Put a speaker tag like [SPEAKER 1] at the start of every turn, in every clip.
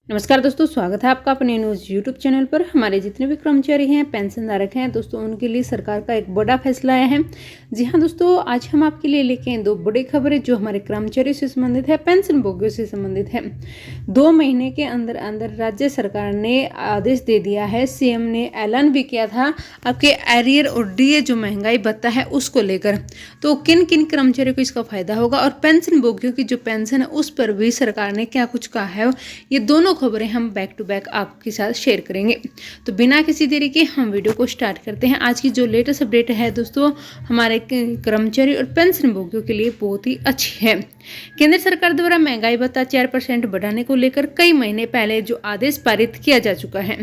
[SPEAKER 1] नमस्कार दोस्तों, स्वागत है आपका अपने न्यूज़ यूट्यूब चैनल पर। हमारे जितने भी कर्मचारी हैं, पेंशनधारक हैं दोस्तों, उनके लिए सरकार का एक बड़ा फैसला आया है। जी हाँ दोस्तों, आज हम आपके लिए लेके आए दो बड़ी खबरें जो हमारे कर्मचारियों से संबंधित है, पेंशन भोगियों से संबंधित है। 2 महीने के अंदर अंदर राज्य सरकार ने आदेश दे दिया है। सीएम ने ऐलान भी किया था आपके एरियर और डीए जो महंगाई भत्ता है उसको लेकर। तो किन किन कर्मचारियों को इसका फायदा होगा और पेंशन भोगियों की जो पेंशन है उस पर भी सरकार ने क्या कुछ कहा है, ये दोनों खबरें हम बैक टू बैक आपके साथ शेयर करेंगे। तो बिना किसी देरी के हम वीडियो को स्टार्ट करते हैं। आज की जो लेटेस्ट अपडेट है दोस्तों, हमारे कर्मचारी और पेंशन भोगियों के लिए बहुत ही अच्छी है। केंद्र सरकार द्वारा महंगाई भत्ता 4% बढ़ाने को लेकर कई महीने पहले जो आदेश पारित किया जा चुका है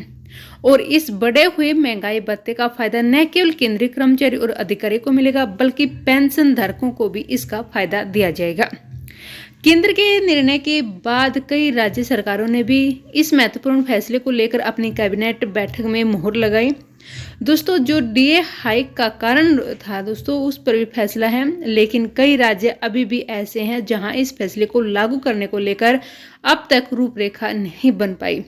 [SPEAKER 1] और इस बढ़े हुए महंगाई भत्ते का फायदा न केवल केंद्रीय कर्मचारी और अधिकारी को मिलेगा बल्कि पेंशन धारकों को भी इसका फायदा दिया जाएगा। केंद्र के निर्णय के बाद कई राज्य सरकारों ने भी इस महत्वपूर्ण फैसले को लेकर अपनी कैबिनेट बैठक में मुहर लगाई। दोस्तों, जो डीए हाइक का कारण था दोस्तों, उस पर भी फैसला है, लेकिन कई राज्य अभी भी ऐसे हैं जहां इस फैसले को लागू करने को लेकर अब तक रूपरेखा नहीं बन पाई।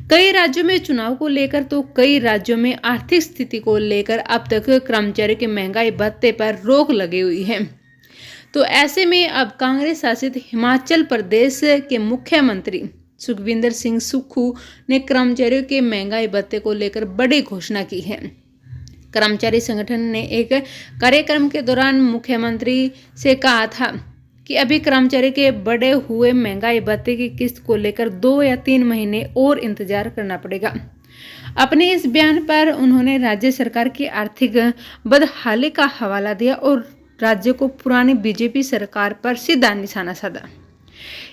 [SPEAKER 1] कई राज्यों में चुनाव को लेकर तो कई राज्यों में आर्थिक स्थिति को लेकर अब तक कर्मचारी के महंगाई भत्ते पर रोक लगी हुई है। तो ऐसे में अब कांग्रेस शासित हिमाचल प्रदेश के मुख्यमंत्री सुखविंदर सिंह सुक्खू ने कर्मचारियों के महंगाई भत्ते को लेकर बड़ी घोषणा की है। कर्मचारी संगठन ने एक कार्यक्रम के दौरान मुख्यमंत्री से कहा था कि अभी कर्मचारी के बढ़े हुए महंगाई भत्ते की किस्त को लेकर 2 या 3 महीने और इंतजार करना पड़ेगा। अपने इस बयान पर उन्होंने राज्य सरकार की आर्थिक बदहाली का हवाला दिया और राज्य को पुरानी बीजेपी सरकार पर सीधा निशाना साधा।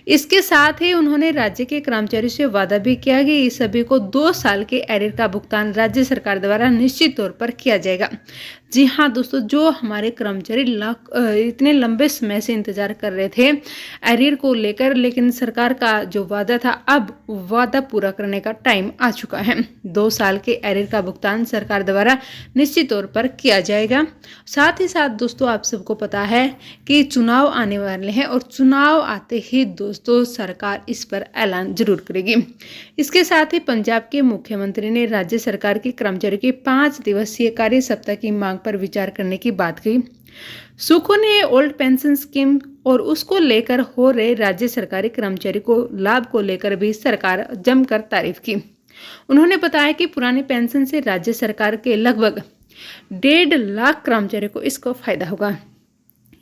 [SPEAKER 1] इसके साथ ही उन्होंने राज्य के कर्मचारियों से वादा भी किया कि सभी को 2 साल के एरियर का भुगतान राज्य सरकार द्वारा निश्चित तौर पर किया जाएगा। जी हाँ दोस्तों, जो हमारे कर्मचारी इतने लंबे समय से इंतजार कर रहे थे एरियर को लेकर, लेकिन सरकार का जो वादा था अब वादा पूरा करने का टाइम आ चुका है। 2 साल के एरियर का भुगतान सरकार द्वारा निश्चित तौर पर किया जाएगा। साथ ही साथ दोस्तों, आप सबको पता है कि चुनाव आने वाले हैं और चुनाव आते ही दोस्तों सरकार इस पर ऐलान जरूर करेगी। इसके साथ ही पंजाब के मुख्यमंत्री ने राज्य सरकार के कर्मचारियों की 5 दिवसीय कार्य सप्ताह की मांग पर विचार करने की बात कही। सुक्खू ने ओल्ड पेंशन स्कीम और उसको लेकर हो रहे राज्य सरकारी कर्मचारी को लाभ को लेकर भी सरकार जमकर तारीफ की। उन्होंने बताया कि पुरानी पेंशन से राज्य सरकार के लगभग 1.5 लाख कर्मचारियों को इसको फायदा होगा।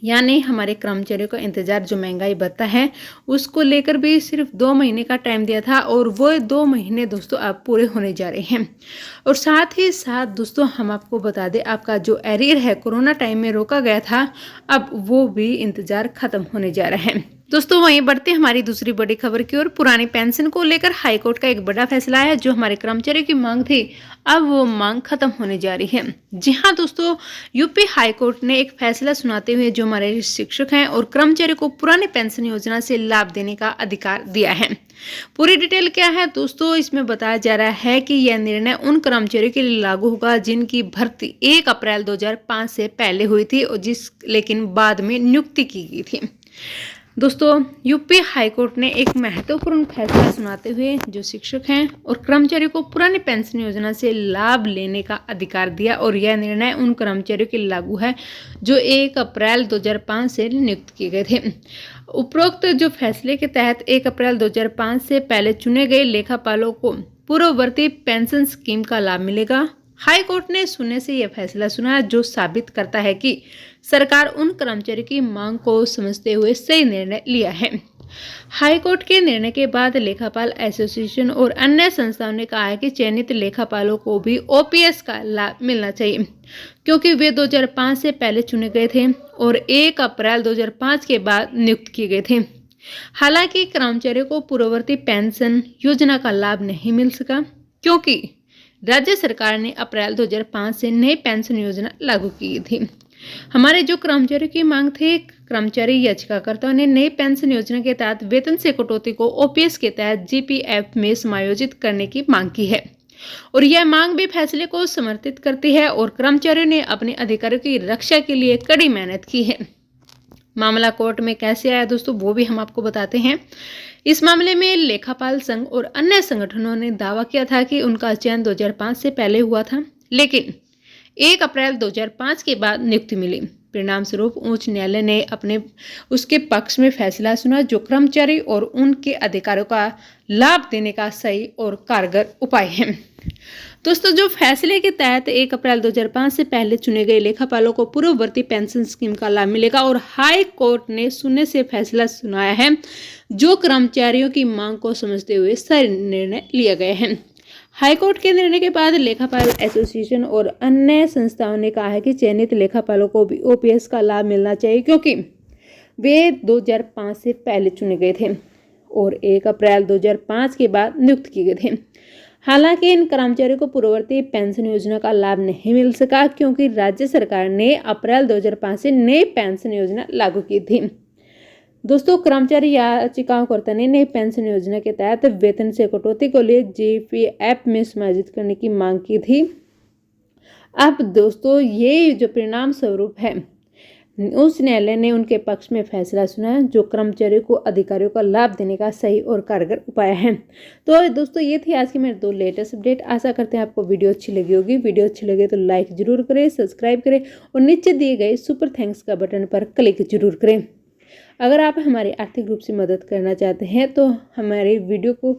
[SPEAKER 1] यानी हमारे कर्मचारियों का इंतजार जो महंगाई भत्ता है उसको लेकर भी सिर्फ 2 महीने का टाइम दिया था और वो 2 महीने दोस्तों अब पूरे होने जा रहे हैं। और साथ ही साथ दोस्तों, हम आपको बता दें, आपका जो एरियर है कोरोना टाइम में रोका गया था, अब वो भी इंतजार खत्म होने जा रहा है। दोस्तों, वहीं बढ़ते हमारी दूसरी बड़ी खबर की ओर। पुरानी पेंशन को लेकर हाईकोर्ट का एक बड़ा फैसला है। जो हमारे कर्मचारियों की मांग थी अब वो मांग खत्म होने जा रही है। जी हाँ दोस्तों, यूपी हाईकोर्ट ने एक फैसला सुनाते हुए जो हमारे शिक्षक हैं और कर्मचारियों को पुरानी पेंशन योजना से लाभ देने का अधिकार दिया है। पूरी डिटेल क्या है दोस्तों, इसमें बताया जा रहा है कि यह निर्णय उन कर्मचारियों के लिए लागू होगा जिनकी भर्ती 1 अप्रैल 2005 से पहले हुई थी और लेकिन बाद में नियुक्ति की गई थी। दोस्तों, यूपी हाईकोर्ट ने एक महत्वपूर्ण फैसला सुनाते हुए जो शिक्षक हैं और कर्मचारियों को पुरानी पेंशन योजना से लाभ लेने का अधिकार दिया और यह निर्णय उन कर्मचारियों के लिए लागू है जो 1 अप्रैल 2005 से नियुक्त किए गए थे। उपरोक्त जो फैसले के तहत 1 अप्रैल 2005 से पहले चुने गए लेखापालों को पूर्ववर्ती पेंशन स्कीम का लाभ मिलेगा। हाई कोर्ट ने सुनने से यह फैसला सुना जो साबित करता है कि सरकार उन कर्मचारियों की मांग को समझते हुए सही निर्णय लिया है। हाई कोर्ट के निर्णय के बाद लेखापाल एसोसिएशन और अन्य संस्थाओं ने कहा है कि चयनित लेखापालों को भी ओपीएस का लाभ मिलना चाहिए क्योंकि वे 2005 से पहले चुने गए थे और 1 अप्रैल 2005 के बाद नियुक्त किए गए थे। हालांकि कर्मचारियों को पूर्ववर्ती पेंशन योजना का लाभ नहीं मिल सका क्योंकि राज्य सरकार ने अप्रैल 2005 से नई पेंशन योजना लागू की थी। हमारे जो कर्मचारियों की मांग थी, कर्मचारी याचिकाकर्ताओं ने नई पेंशन योजना के तहत वेतन से कटौती को ओपीएस के तहत जीपीएफ में समायोजित करने की मांग की है और यह मांग भी फैसले को समर्थित करती है और कर्मचारियों ने अपने अधिकारों की रक्षा के लिए कड़ी मेहनत की है। मामला कोर्ट में कैसे आया दोस्तों, वो भी हम आपको बताते हैं। इस मामले में लेखापाल संघ और अन्य संगठनों ने दावा किया था कि उनका चयन 2005 से पहले हुआ था, लेकिन 1 अप्रैल 2005 के बाद नियुक्ति मिली। परिणाम स्वरूप उच्च न्यायालय ने उसके पक्ष में फैसला सुना, जो कर्मचारी और उनके अधिकारियों का लाभ देने का सही और कारगर उपाय है। दोस्तों, जो फैसले के तहत 1 अप्रैल 2005 से पहले चुने गए लेखापालों को पूर्ववर्ती पेंशन स्कीम का लाभ मिलेगा और हाई कोर्ट ने शून्य से फैसला सुनाया है, जो कर्मचारियों की मांग को समझते हुए सही निर्णय लिए गए हैं। हाईकोर्ट के निर्णय के बाद लेखापाल एसोसिएशन और अन्य संस्थाओं ने कहा है कि चयनित लेखापालों को भी ओपीएस का लाभ मिलना चाहिए, क्योंकि वे 2005 से पहले चुने गए थे और 1 अप्रैल 2005 के बाद नियुक्त किए गए थे। हालांकि इन कर्मचारियों को पूर्ववर्ती पेंशन योजना का लाभ नहीं मिल सका, क्योंकि राज्य सरकार ने अप्रैल 2005 से नई पेंशन योजना लागू की थी। दोस्तों, कर्मचारी याचिकाकर्ता ने नई पेंशन योजना के तहत वेतन से कटौती को लिए जीपीएफ में समायोजित करने की मांग की थी। अब दोस्तों, ये जो परिणाम स्वरूप है, उच्च न्यायालय ने उनके पक्ष में फैसला सुना, जो कर्मचारियों को अधिकारियों का लाभ देने का सही और कारगर उपाय है। तो दोस्तों, ये थी आज की मेरे 2 लेटेस्ट अपडेट। आशा करते हैं आपको वीडियो अच्छी लगी होगी। वीडियो अच्छी लगे तो लाइक जरूर करें, सब्सक्राइब करें और नीचे दिए गए सुपर थैंक्स का बटन पर क्लिक जरूर करें। अगर आप हमारी आर्थिक रूप से मदद करना चाहते हैं तो हमारे वीडियो को